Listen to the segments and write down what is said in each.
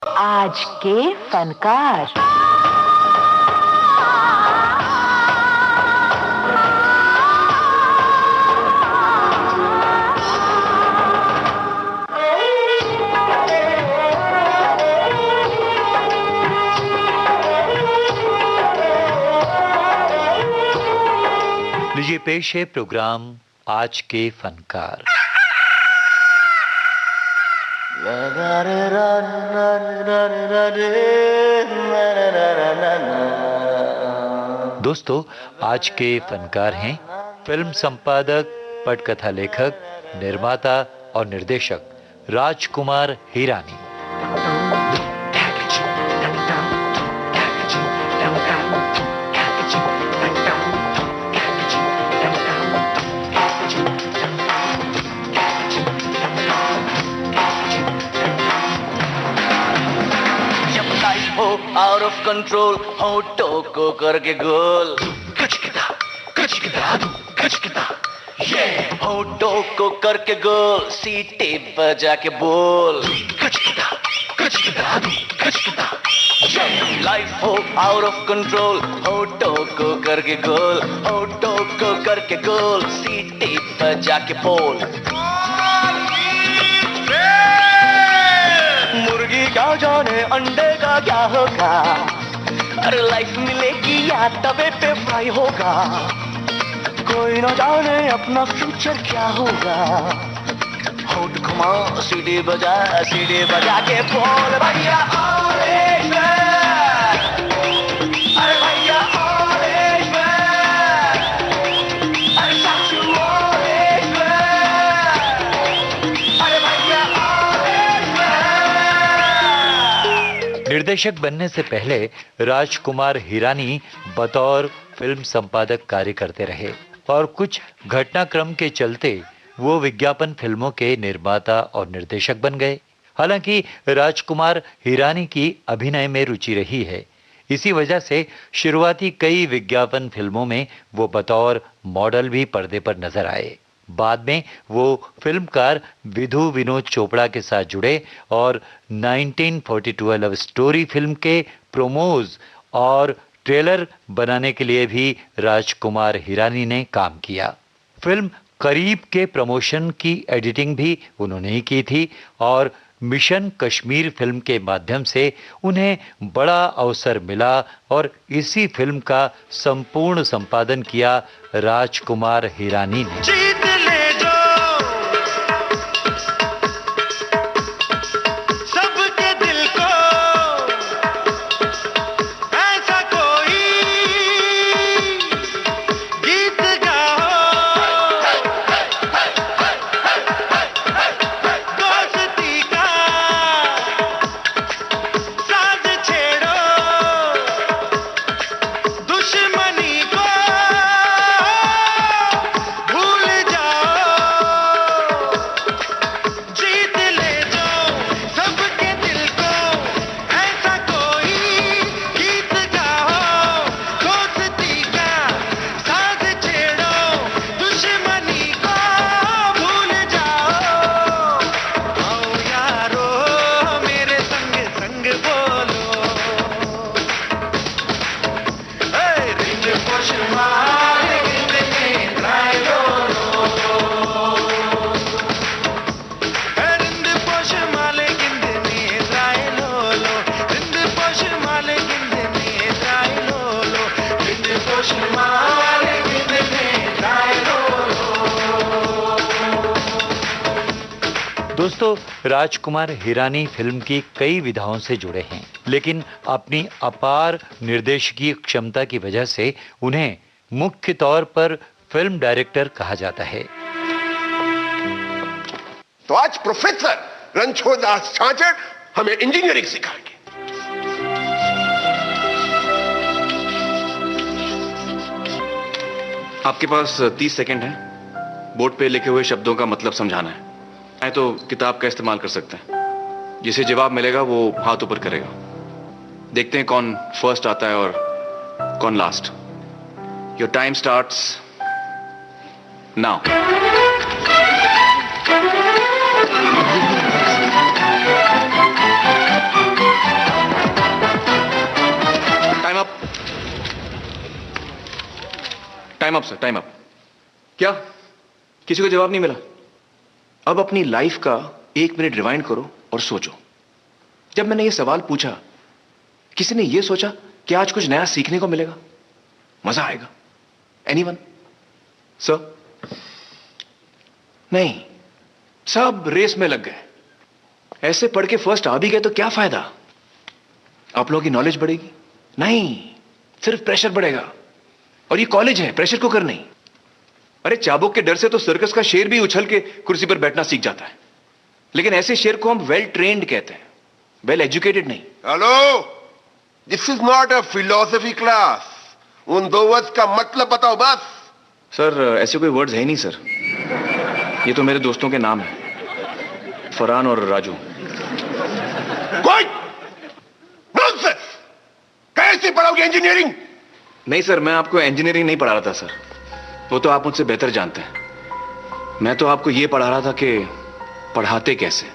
आज के फनकार। लीजिए पेश है प्रोग्राम आज के फनकार। दोस्तों, आज के फनकार हैं फिल्म संपादक, पटकथा लेखक, निर्माता और निर्देशक Rajkumar Hirani. Out of control होठों को करके गोल, होठों को करके गोल, सीटे बजा के बोल। लाइफ हो आउट ऑफ कंट्रोल, होठों को करके गोल, होठों को करके गोल, सीटे बजा के बोल। मुर्गी क्या जाने अंडे का क्या होगा, अरे लाइफ मिलेगी या तवे पे फ्राई होगा, कोई न जाने अपना फ्यूचर क्या होगा। होठ घुमा सीढ़ी बजा के बोल भैया ऑरेंज मैन, अरे भैया ऑरेंज मैन, अरे सासू ऑरेंज मैन, अरे भैया ऑरेंज मैन। निर्देशक बनने से पहले राजकुमार हिरानी बतौर फिल्म संपादक कार्य करते रहे और कुछ घटनाक्रम के चलते वो विज्ञापन फिल्मों के निर्माता और निर्देशक बन गए। हालांकि राजकुमार हिरानी की अभिनय में रुचि रही है, इसी वजह से शुरुआती कई विज्ञापन फिल्मों में वो बतौर मॉडल भी पर्दे पर नजर आए। बाद में वो फिल्मकार विधु विनोद चोपड़ा के साथ जुड़े और 1942 लव स्टोरी फिल्म के प्रोमोज और ट्रेलर बनाने के लिए भी राजकुमार हिरानी ने काम किया। फिल्म करीब के प्रमोशन की एडिटिंग भी उन्होंने ही की थी और मिशन कश्मीर फिल्म के माध्यम से उन्हें बड़ा अवसर मिला और इसी फिल्म का संपूर्ण संपादन किया राजकुमार हिरानी ने। जीत ले जो सबके दिल को, ऐसा कोई गीत गाओ, दोस्ती का साज छेड़ो, दुश्मनी को भूल जाओ, जीत ले जो सबके दिल को, ऐसा कोई गीत गाओ, दोस्ती का साथ छेड़ो, दुश्मनी को भूल जाओ। आओ यारो मेरे संग संग बोलो, रिंग पोश मारे गिंदने ड्राई डोलो, रिंद पोश माले गिंदने ड्राई लोलो, रिंद पोश माले गिंदने ड्राई लोलो, रिंद पोश माले गिंदने ड्राई लोलो। दोस्तों, राजकुमार हिरानी फिल्म की कई विधाओं से जुड़े हैं, लेकिन अपनी अपार निर्देशकीय क्षमता की वजह से उन्हें मुख्य तौर पर फिल्म डायरेक्टर कहा जाता है। तो आज प्रोफेसर रणछोड़दास छाछड़ हमें इंजीनियरिंग सिखाएंगे। आपके पास 30 सेकंड है। बोर्ड पे लिखे हुए शब्दों का मतलब समझाना है। चाहे तो किताब का इस्तेमाल कर सकते हैं। जिसे जवाब मिलेगा वो हाथ ऊपर करेगा। देखते हैं कौन फर्स्ट आता है और कौन last. Your time starts now. Time up sir, time up. क्या किसी को जवाब नहीं मिला? अब अपनी लाइफ का 1 मिनट रिवाइंड करो और सोचो। जब मैंने ये सवाल पूछा, किसी ने ये सोचा कि आज कुछ नया सीखने को मिलेगा, मजा आएगा? एनीवन? सर? नहीं, सब रेस में लग गए। ऐसे पढ़ के फर्स्ट आ भी गए तो क्या फायदा? आप लोगों की नॉलेज बढ़ेगी? नहीं, सिर्फ प्रेशर बढ़ेगा। और ये कॉलेज है, प्रेशर कुकर नहीं। अरे चाबुक के डर से तो सर्कस का शेर भी उछल के कुर्सी पर बैठना सीख जाता है, लेकिन ऐसे शेर को हम वेल ट्रेन्ड कहते हैं, वेल एजुकेटेड नहीं। Hello, this is not a philosophy class. उन 2 वर्ड्स का मतलब बताओ बस। सर ऐसे कोई वर्ड्स है ही नहीं सर, ये तो मेरे दोस्तों के नाम है, फरहान और राजू। कोई नॉनसेंस! कैसे पढ़ाओगे इंजीनियरिंग? नहीं सर, मैं आपको इंजीनियरिंग नहीं पढ़ा रहा था सर, वो तो आप मुझसे बेहतर जानते हैं। मैं तो आपको ये पढ़ा रहा था कि पढ़ाते कैसे।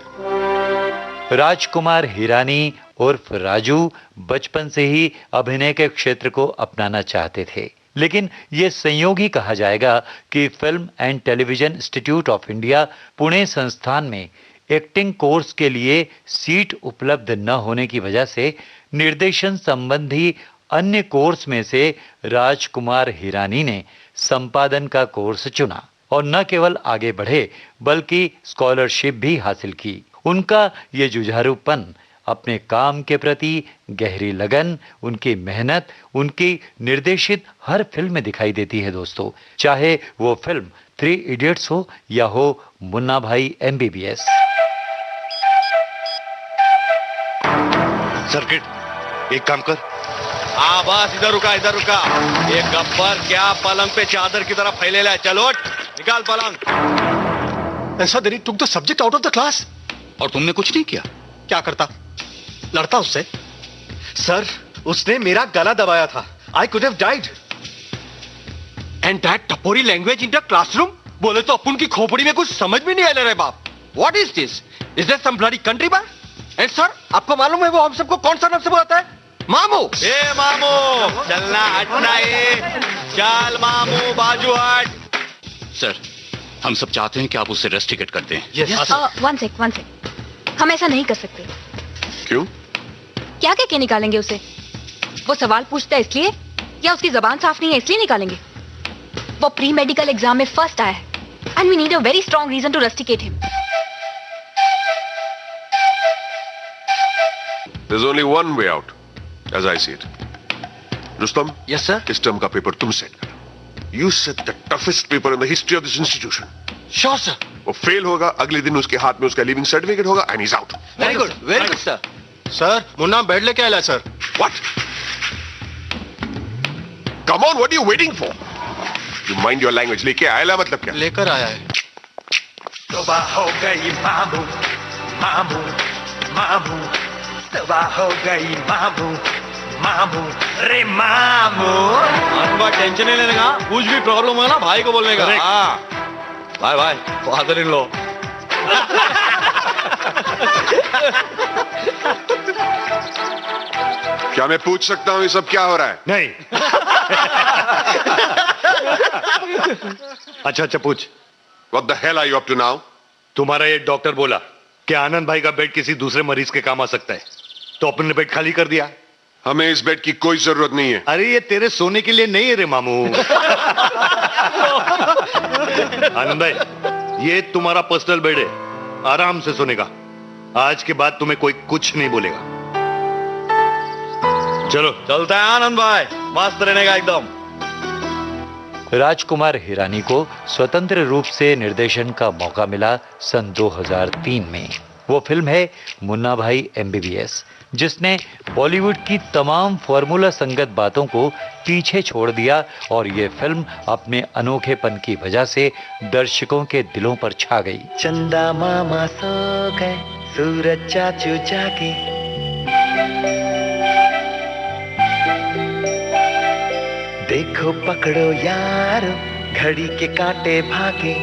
राजकुमार हिरानी उर्फ राजू बचपन से ही अभिनय के क्षेत्र को अपनाना चाहते थे, लेकिन ये संयोग ही कहा जाएगा कि film and television institute of India Pune संस्थान में एक्टिंग कोर्स के लिए सीट उपलब्ध न होने की वजह से निर्देशन संबंधी अन्य कोर्स में से राजकुमार हिरानी ने संपादन का कोर्स चुना और न केवल आगे बढ़े बल्कि स्कॉलरशिप भी हासिल की। उनका ये जुझारूपन अपने काम के प्रति गहरी लगन, उनकी मेहनत, उनकी निर्देशित हर फिल्म में दिखाई देती है दोस्तों, चाहे वो फिल्म 3 इडियट्स हो या हो मुन्ना भाई MBBS। सर्किट, एक काम कर। बस इधर रुका, इधर रुका। ये गब्बर क्या पलंग पे चादर की तरह फैलेला है? चलो निकाल पलंग। ऐसा देरी took the subject out of the class. और तुमने कुछ नहीं किया? क्या करता? लड़ता उससे। सर, उसने मेरा गला दबाया था। I could have died. And that टपोरी लैंग्वेज इन द क्लासरूम? बोले तो अपन की खोपड़ी में कुछ समझ में नहीं आ रहा है बाप। What is this? Is this some bloody country boy? And sir, आपको मालूम है वो हम सबको कौन सा नाम से बुलाता है? मामू। ए मामू, चलना हटना है। चल मामू, बाजू हट। सर, हम सब चाहते हैं कि आप उससे रेस्ट्रिकेट कर दें। One sec. हम ऐसा नहीं कर सकते। क्यों? क्या कह के निकालेंगे उसे? वो सवाल पूछता है इसलिए, या उसकी जबान साफ नहीं है इसलिए निकालेंगे? वो प्री मेडिकल एग्जाम में फर्स्ट आया है and we need a very strong reason to rusticate him. There's only one way out, as I see it. Rustam? Yes, sir. इस टर्म का पेपर तुम सेट करो। You set the toughest paper in the history of this institution. Sure, sir. वो fail होगा, अगले दिन उसके हाथ में उसका लिविंग सर्टिफिकेट होगा and he's out. Very good, very good, sir. Sir, Munna bed लेके आया sir. What? Come on, what are you waiting for? You mind your language. लेके आया मतलब क्या? लेकर आया है। सुबह हो गई मामू, मामू, मामू, सुबह हो गई मामू, मामू, रे मामू। अनबा टेंशन नहीं लेने का, कुछ भी प्रॉब्लम है ना भाई को बोलने का। भाई भाई, फादर इन लो। क्या मैं पूछ सकता हूँ ये सब क्या हो रहा है? नहीं। अच्छा पूछ। What the hell are you up to now? तुम्हारा ये डॉक्टर बोला कि आनंद भाई का बेड किसी दूसरे मरीज के काम आ सकता है, तो अपन ने बेड खाली कर दिया। हमें इस बेड की कोई जरूरत नहीं है। अरे ये तेरे सोने के लिए नहीं है रे मामू। आनंद भाई, ये तुम्हारा पर्सनल बेड है, आराम से सोने का। आज के बाद तुम्हें कोई कुछ नहीं बोलेगा। चलो चलता है आनंद भाई, मस्त रहने का एकदम। राजकुमार हिरानी को स्वतंत्र रूप से निर्देशन का मौका मिला सन 2003 में। वो फिल्म है मुन्ना भाई MBBS, जिसने बॉलीवुड की तमाम फॉर्मूला संगत बातों को पीछे छोड़ दिया और ये फिल्म अपने अनोखेपन की वजह से दर्शकों के दिलों पर छा गई। चंदा मामा सो गए, सूरज चाचू जागे, देखो पकड़ो यारो, घड़ी के कांटे भागे।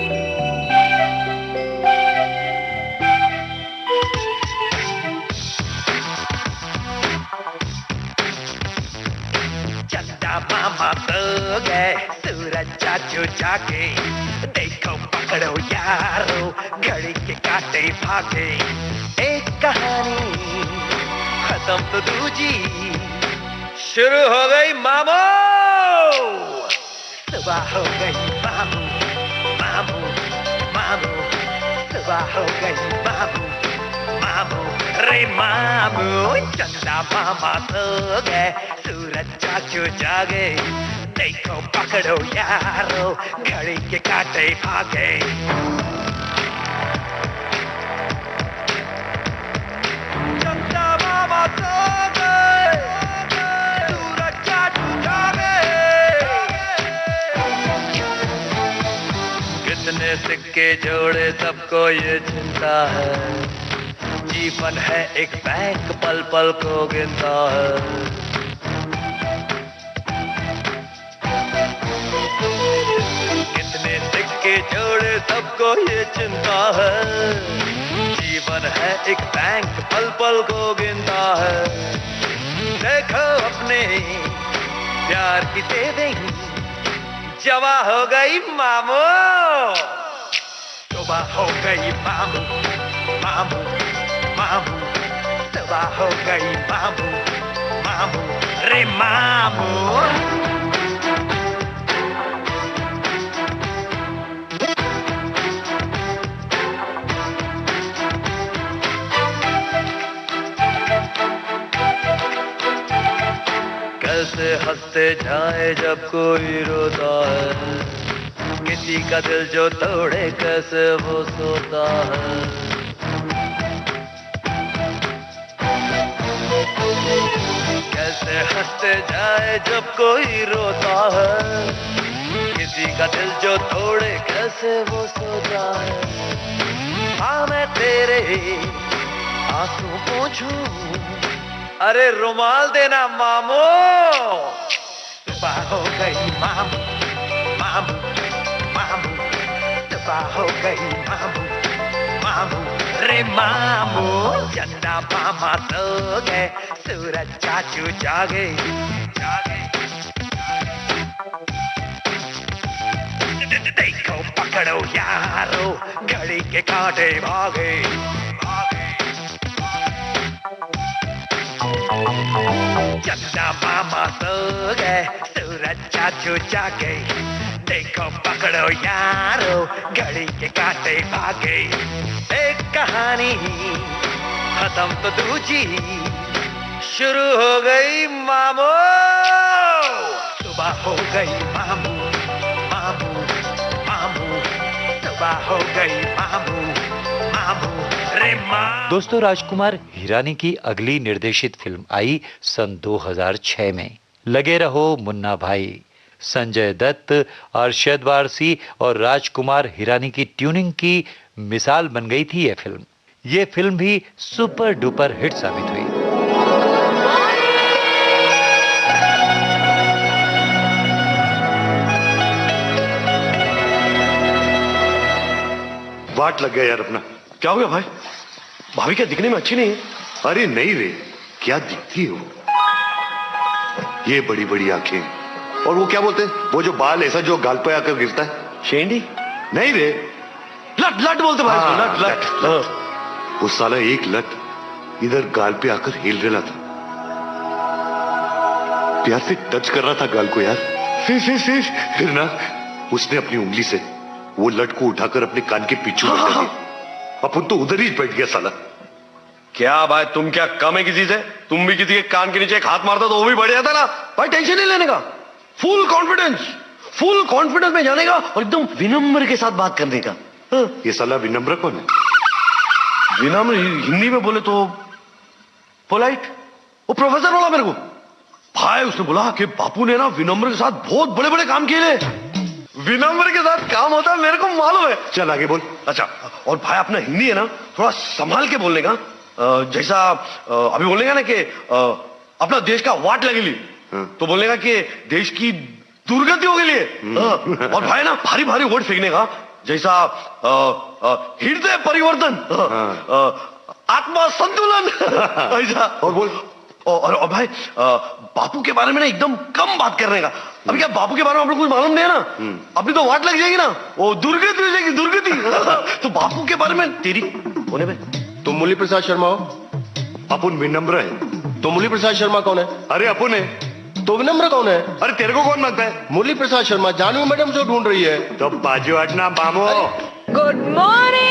चंदा मामा सो गए, सूरज सूरज चाचू जागे, देखो पकड़ो यारो, घड़ी के काटे भागे। एक कहानी खत्म तो दूजी शुरू हो गई मामू। सुबह हो गई मामू, मामू मामू, सुबह हो गई मामू, मामू रे मामू। चंदा मामा सो गए, सूरज चाचू जागे, देखो पकड़ो यारो, घड़ी के काटे भागे। चंदा मामा सो गए, सूरज चाचू जागे। कितने सिक्के जोड़े सबको ये चिंता है, जीवन है एक बैंक पल पल को गिनता है। कितने सिक्के जोड़े सबको ये चिंता है, जीवन है एक बैंक पल पल को गिनता है। देखो अपने प्यार की सेविंग जमा हो गई मामू। सुबह हो गई मामू, मामू मामू, सुबह हो गई मामू, मामू रे मामू। कैसे हंसते जाए जब कोई रोता है, किसी का दिल जो तोड़े कैसे वो सोता है। कैसे हंसते जाए जब कोई रोता है, किसी का दिल जो तोड़े कैसे वो सोता है। हाँ मैं तेरे आंसू पोंछूं, अरे रुमाल देना मामू। सुबह हो गई मामू, मामू मामू, सुबह हो गई मामू, मामू रे मामू। चंदा मामा सो गए, सूरज चाचू जागे, जागे। देखो पकड़ो यारो, घड़ी के कांटे भागे, भागे। चंदा मामा सो गए, सूरज चाचू जागे, देखो पकड़ो यारो, घड़ी के कांटे भागे। एक कहानी खत्म तो दूजी शुरू हो गई मामू। सुबह हो गई मामू, मामू मामू, सुबह हो गई मामू, मामू रे मामू। दोस्तों, राजकुमार हिरानी की अगली निर्देशित फिल्म आई सन 2006 में, लगे रहो मुन्ना भाई। संजय दत्त, अरशद वारसी और राजकुमार हिरानी की ट्यूनिंग की मिसाल बन गई थी ये फिल्म। ये फिल्म भी सुपर डुपर हिट साबित हुई। वाट लग गया यार अपना। क्या हो गया भाई? भाभी क्या दिखने में अच्छी नहीं है? अरे नहीं रे, क्या दिखती हो, ये बड़ी बड़ी आंखें, और वो क्या बोलते हैं, वो जो बाल ऐसा जो गाल पे आकर गिरता है, शेंडी? नहीं रे, लट लट बोलते भाई। हाँ, लट लट, लट। वो साला एक लट इधर गाल पे आकर हिल रहा था, प्यार से टच कर रहा था गाल को यार। फिर ना उसने अपनी उंगली से वो लट को उठाकर अपने कान के पीछे रख दिया। अपन तो उधर ही बैठ गया साला। क्या भाई, तुम क्या कम है किसी से? तुम भी किसी के कान के नीचे एक हाथ मारता तो वो भी बढ़ जाता ना भाई। टेंशन नहीं लेने का, फुल कॉन्फिडेंस में जाने का और एकदम विनम्र के साथ बात करने का। ये साला विनम्र कौन है? विनम्र हिंदी में बोले तो पोलाइट। वो प्रोफेसर बोला मेरे को भाई, उसने बोला कि बापू ने ना विनम्र के साथ बहुत बड़े बड़े काम किए ले। विनम्र के साथ काम होता है मेरे को मालूम है। चल आगे बोल। अच्छा, और भाई अपना हिंदी है ना थोड़ा संभाल के बोलने का। जैसा अभी बोलने का ना कि अपना देश का वाट लगेली, तो बोलने का कि देश की दुर्गति हो गई। और भाई ना भारी भारी वर्ड फेंकने का, जैसा हृदय परिवर्तन, आत्मा संतुलन ऐसा। और बोल। और भाई बापू के बारे में ना एकदम कम बात करने का। अभी क्या बापू के बारे में आप लोग कुछ मालूम नहीं है ना, अपनी तो वाट लग जाएगी ना, वो दुर्गति हो जाएगी, दुर्गति। तो बापू के बारे में तेरी होने में। तुम मुरली प्रसाद शर्मा हो? अपुन विनम्र है। तो मुरली प्रसाद शर्मा कौन है? अरे अपुन है। तो विनम्र कौन है? अरे तेरे को कौन मांगता है? मुरली प्रसाद शर्मा जानवी मैडम जो ढूंढ रही है। तो बाजू हटना मामो। गुड मॉर्निंग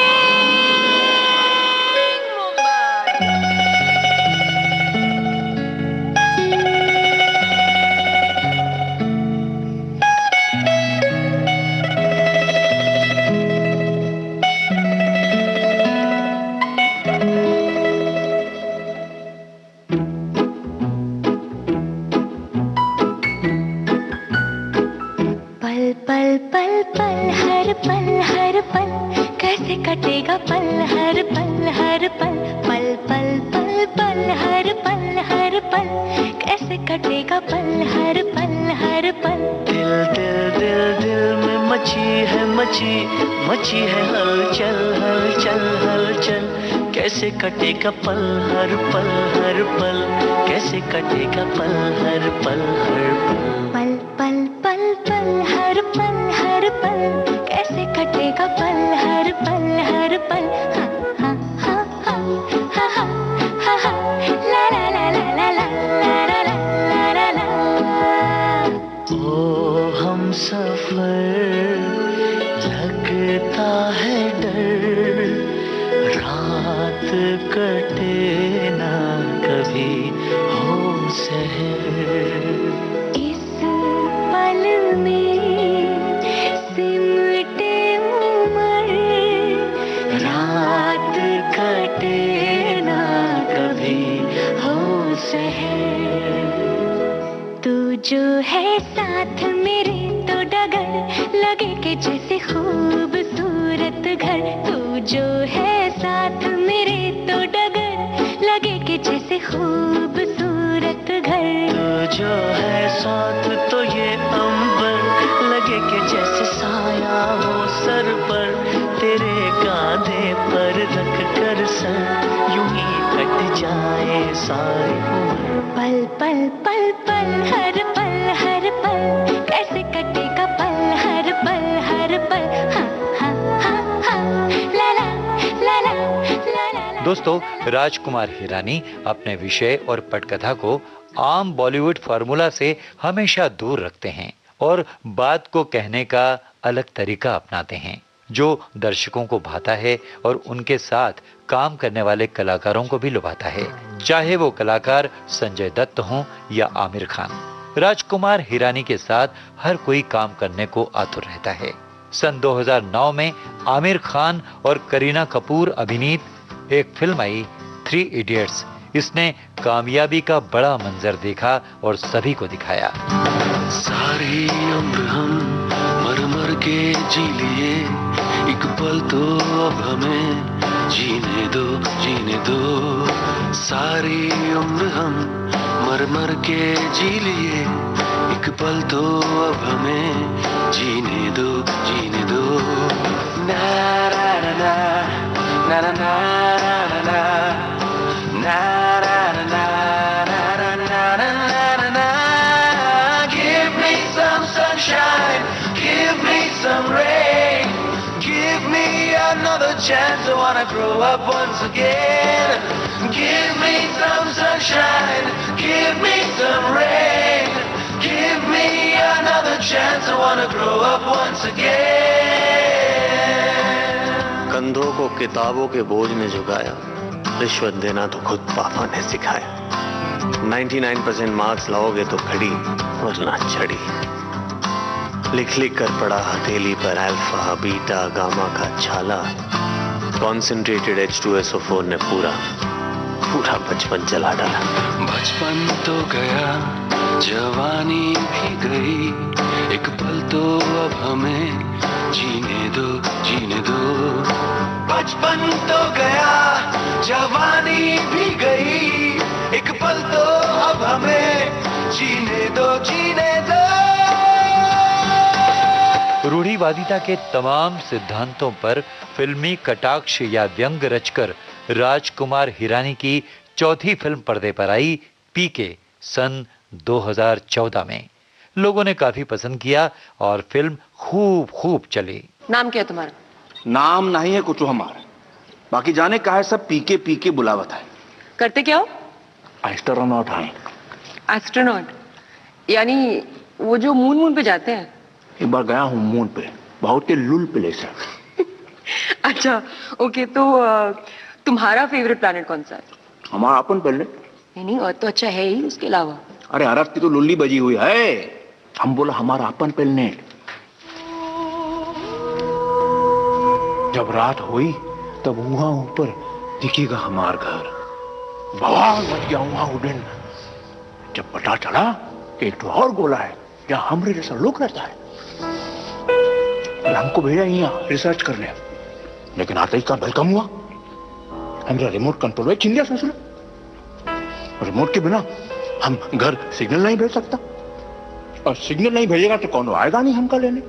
पल पल पल हर पल कैसे कटेगा पल हर पल पल पल पल पल हर पल कैसे कटेगा पल हर पल। दिल दिल दिल दिल में मची है हलचल कैसे कटेगा पल हर पल कैसे कटेगा पल हर पल पल पल पल पल हर पल कैसे कटेगा पल हर पल। हाँ हाँ हाँ हाँ हाँ हाँ हाँ ला ला ला ला ला ला ला ला ला। ओ हम सफर लगता है डर, रात कटे ना कभी हो सहर। इस पल में सिमटे उम्र, रात कटे ना कभी हो सहर। तू जो है साथ मेरे तो डगर लगे कि जैसे खूबसूरत घर। तू जो है साथ मेरे तो डगर लगे कि जैसे खूबसूरत घर। तू जो है साथ तो ये अंबर लगे कि जैसे साया हो सर पर। तेरे कांधे पर रख कर सर यूं ही कट जाए सारी उम्र। पल पल पल पल हर पल कैसे कटेगा पल हर पल। हाँ हाँ हाँ हाँ ला ला ला ला ला ला। दोस्तों, राजकुमार हिरानी अपने विषय और पटकथा को आम बॉलीवुड फार्मूला से हमेशा दूर रखते हैं और बात को कहने का अलग तरीका अपनाते हैं जो दर्शकों को भाता है और उनके साथ काम करने वाले कलाकारों को भी लुभाता है, चाहे वो कलाकार संजय दत्त हों या आमिर खान। राजकुमार हिरानी के साथ हर कोई काम करने को आतुर रहता है। सन 2009 में आमिर खान और करीना कपूर अभिनीत एक फिल्म आई 3 इडियट्स। इसने कामयाबी का बड़ा मंजर देखा और सभी को दिखाया। सारी उम्र हम मर मर के जी लिए, एक पल तो अब हमें जीने दो। सारी उम्र हम मर मर के जी लिए, एक पल तो अब हमें जीने दो। ना ना ना ना ना ना ना ना na na na na na na na. Give me some sunshine, give me some rain, give me another chance. I wanna grow up once again. Give me some sunshine, give me some rain, give me another chance. I wanna grow up once again. कंधों को किताबों के बोझ ने झुकाया, रिश्वत देना तो खुद पापा ने सिखाया। 99% मार्क्स लाओगे तो खड़ी वरना छड़ी। लिख लिख कर पड़ा हथेली पर अल्फा बीटा गामा का छाला। कॉन्सेंट्रेटेड H2SO4 ने पूरा बचपन जला डाला। बचपन तो गया, जवानी भी गई, एक पल तो अब हमें जीने दो। बचपन तो गया, जवानी भी गई, एक पल तो अब हमें जीने दो। रूढ़िवादिता के तमाम सिद्धांतों पर फिल्मी कटाक्ष या व्यंग रचकर राजकुमार हिरानी की चौथी फिल्म पर्दे पर आई पीके सन 2014 में। लोगों ने काफी पसंद किया और फिल्म खूब चली। नाम क्या है तुम्हारा? नाम नहीं है कुछ हमारा, बाकी जाने का है सब पीके पीके बुलावत है। करते क्या हो? एस्ट्रोनॉट है। एस्ट्रोनॉट यानी वो जो मून पे जाते हैं? एक बार गया हूँ मून पे, बहुत ही लुल प्लेस है। अच्छा ओके, तो तुम्हारा फेवरेट प्लैनेट कौन सा है? हमारा अपन प्लेनेट। नहीं और तो अच्छा है ही, उसके अलावा। अरे अरब की तो लुल्ली बजी हुई है, हम बोला हमारा अपन प्लेनेट। जब रात हुई तब वहां ऊपर दिखेगा हमार घर, बवाल मच गया वहां उड़न। जब पता चला कि एक तो और गोला है जहां हमरे जैसा लोग रहता है, और हमको भेजा यहाँ रिसर्च करने। लेकिन आते ही का वेलकम हुआ, हमारा रिमोट कंट्रोल है चिंदिया ससुर। रिमोट के बिना हम घर सिग्नल नहीं भेज सकता, और सिग्नल नहीं भेजेगा तो कौन आएगा नहीं हमका लेने।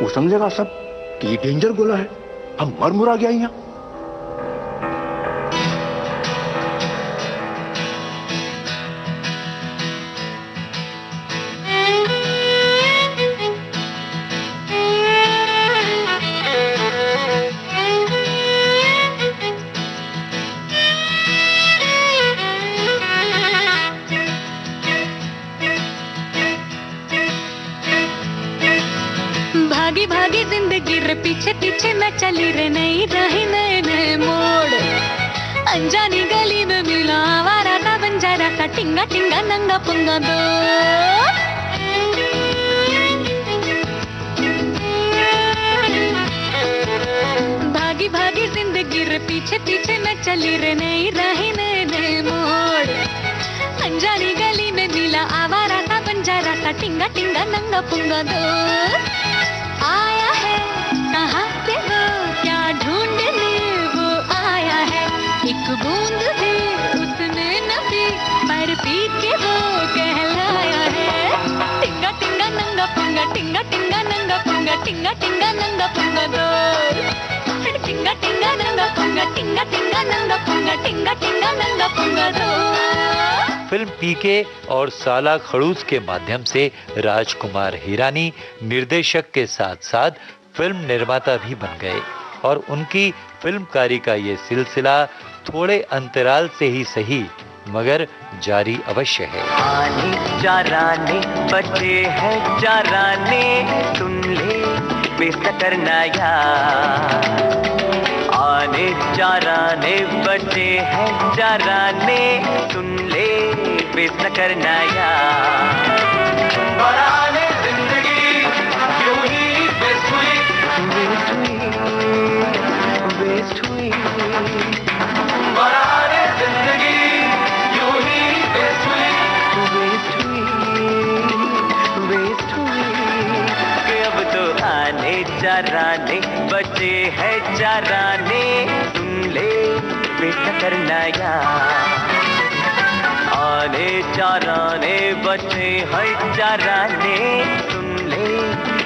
वो समझेगा सब कि ये डेंजर गोला है, हम मर मुरा गया यहाँ। भागी भागी जिंदगी रे पीछे पीछे मैं चली रे, नई राही नए नए मोड़। अनजानी गली में मिला आवारा सा बंजारा सा, टिंगा टिंगा नंगा पुंगा दो। भागी भागी जिंदगी रे पीछे पीछे मैं चली रे, नई राही नए नए मोड़। अनजानी गली में मिला आवारा सा बंजारा सा, टिंगा टिंगा नंगा पुंगा दो। आया है कहाँ से वो, क्या ढूंढने वो आया है। एक बूंद भी उसने न पी, पर पी के वो कहलाया है। टिंगा टिंगा नंगा पुंगा, टिंगा टिंगा नंगा पुंगा, टिंगा टिंगा नंगा पुंगा दो। टिंगा टिंगा नंगा पुंगा, टिंगा टिंगा नंगा पुंगा, टिंगा टिंगा नंगा पुंगा दो। फिल्म पीके और साला खड़ूस के माध्यम से राजकुमार हिरानी निर्देशक के साथ साथ फिल्म निर्माता भी बन गए, और उनकी फिल्मकारी का ये सिलसिला थोड़े अंतराल से ही सही मगर जारी अवश्य है। आने चाराने बचे हैं चाराने, सुन ले बेइज्जत करना यार। आने चाराने बचे हैं चाराने, सुन ले बेइज्जत करना यार। बराने जिंदगी यूं ही वेस्ट हुई, वेस्ट हुई। बराने जिंदगी यूं ही वेस्ट हुई, वेस्ट हुई, वेस्ट हुई। कि अब तो आने चाराने बचे हैं चाराने, सुन ले बेइज्जत करना यार। आने चाराने बचे हैं चाराने, सुन ले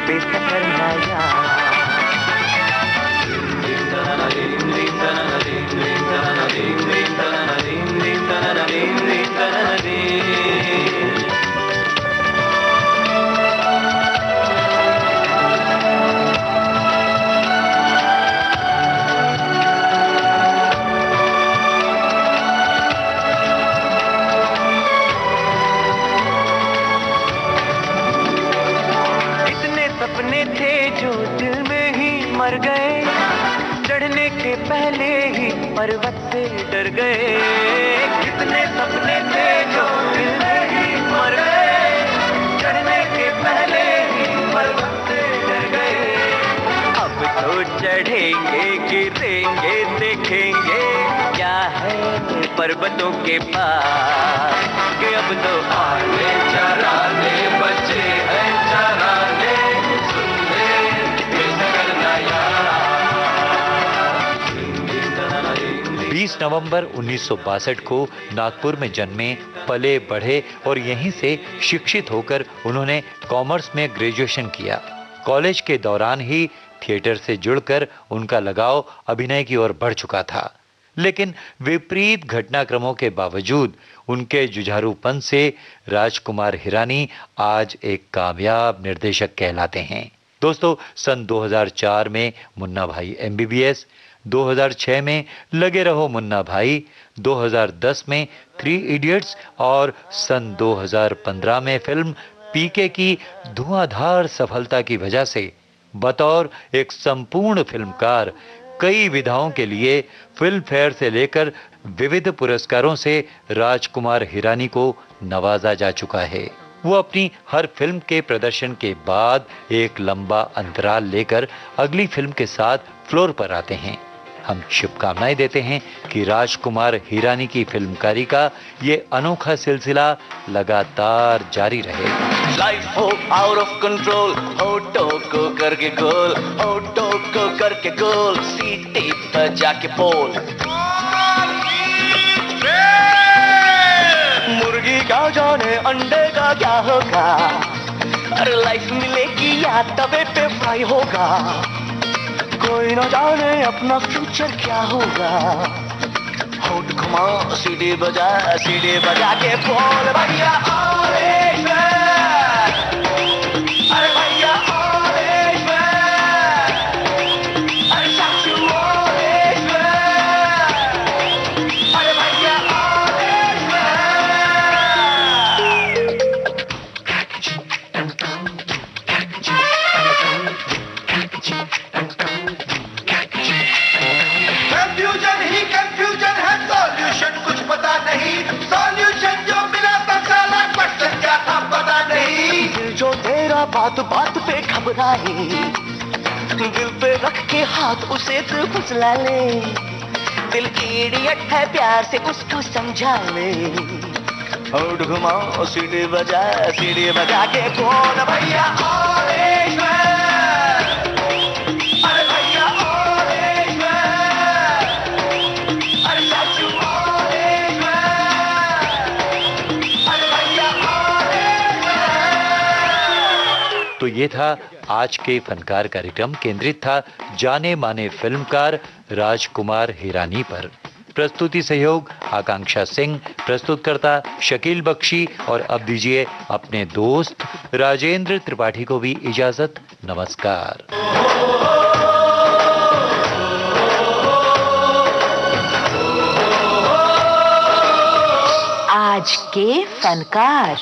बेइज्जत करना यार। सपने थे जो दिल में ही मर गए, चढ़ने के पहले ही पर्वत से डर गए। कितने सपने थे जो दिल में ही मर गए, चढ़ने के पहले ही पर्वत से डर गए। अब तो चढ़ेंगे गिरेंगे देखेंगे क्या है पर्वतों के पास। कि अब तो आने चराने बचे हैं चराने, 20 नवंबर 1962 को नागपुर में जन्मे, पले बढ़े और यहीं से शिक्षित होकर उन्होंने कॉमर्स में ग्रेजुएशन किया। कॉलेज के दौरान ही थिएटर से जुड़कर उनका लगाव अभिनय की ओर बढ़ चुका था, लेकिन विपरीत घटनाक्रमों के बावजूद उनके जुझारूपन से राजकुमार हिरानी आज एक कामयाब निर्देशक कहलाते हैं। दोस्तों, सन 2004 में मुन्ना भाई MBBS, 2006 में लगे रहो मुन्ना भाई, 2010 में 3 इडियट्स और सन 2015 में फिल्म पीके की धुआंधार सफलता की वजह से बतौर एक संपूर्ण फिल्मकार कई विधाओं के लिए फिल्म फेयर से लेकर विविध पुरस्कारों से राजकुमार हिरानी को नवाजा जा चुका है। वो अपनी हर फिल्म के प्रदर्शन के बाद एक लंबा अंतराल लेकर अगली फिल्म के साथ फ्लोर पर आते हैं। हम शुभकामनाएं देते हैं कि राजकुमार हिरानी की फिल्मकारी का ये अनोखा सिलसिला लगातार जारी रहे। लाइफ हो आउट ऑफ कंट्रोल, होठों को करके गोल, होठों को करके गोल, सीटी बजा के बोल। मुर्गी का जाने अंडे का क्या होगा, अरे लाइफ मिलेगी या तवे पे फ्राई होगा, कोई न जाने अपना फ्यूचर क्या होगा। होठ घुमा सीढ़ी बजा के बोल भैया ऑरेंज मैन, अरे भैया ऑरेंज मैन, अरे चाचू ऑरेंज मैन, अरे भैया ऑरेंज कंफ्यूजन ही कंफ्यूजन है, सॉल्यूशन कुछ पता नहीं, सॉल्यूशन जो मिला था साला क्वेश्चन क्या था पता नहीं। दिल जो तेरा बात बात पे घबराए, दिल पे रख के हाथ उसे तू फुसला ले, दिल इडियट है प्यार से उसको समझा ले। होठ घुमा सीढ़ी बजा के बोल भैया ऑरेंज मैन, अरे भैया ऑरेंज मैन, अरे चाचू ऑरेंज मैन, अरे भैया ऑरेंज मैन। तो ये था आज के फनकार कार्यक्रम, केंद्रित था जाने माने फिल्मकार राजकुमार हिरानी पर। प्रस्तुति सहयोग आकांक्षा सिंह, प्रस्तुतकर्ता शकील बख्शी, और अब दीजिए अपने दोस्त राजेंद्र त्रिपाठी को भी इजाजत। नमस्कार। आज के फनकार।